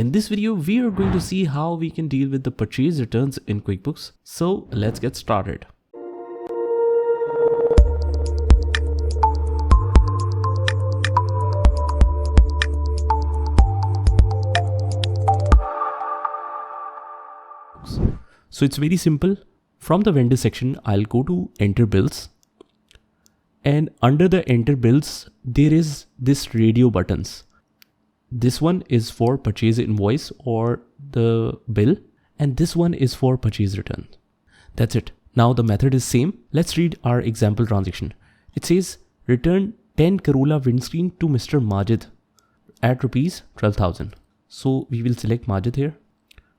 In this video, we are going to see how we can deal with the purchase returns in QuickBooks. So let's get started. So it's very simple. From the vendor section, I'll go to enter bills. And under the enter bills, there is this radio buttons. This one is for purchase invoice or the bill, and this one is for purchase return. That's it. Now the method is same. Let's read our example transaction. It says return 10 Corolla windscreen to Mr. Majid at rupees 12,000. So we will select Majid here.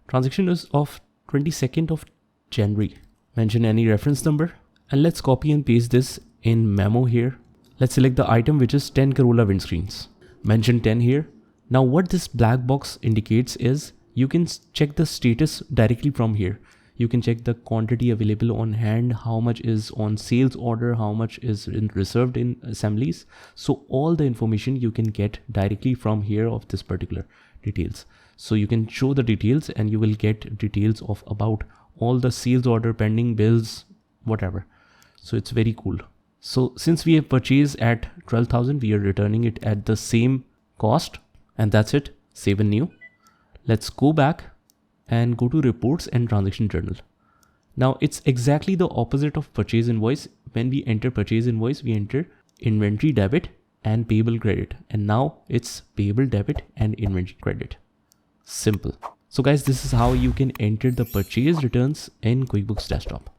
Transaction is of 22nd of January. Mention any reference number, and let's copy and paste this in memo here. Let's select the item which is 10 Corolla windscreens. Mention 10 here. Now what this black box indicates is you can check the status directly from here. You can check the quantity available on hand, how much is on sales order, how much is reserved in assemblies. So all the information you can get directly from here of this particular details. So you can show the details and you will get details of about all the sales order, pending bills, whatever. So it's very cool. So since we have purchased at 12,000, we are returning it at the same cost. And that's it. Save and new. Let's go back and go to reports and transaction journal. Now it's exactly the opposite of purchase invoice. When we enter purchase invoice, we enter inventory debit and payable credit. And now it's payable debit and inventory credit. Simple. So guys, this is how you can enter the purchase returns in QuickBooks Desktop.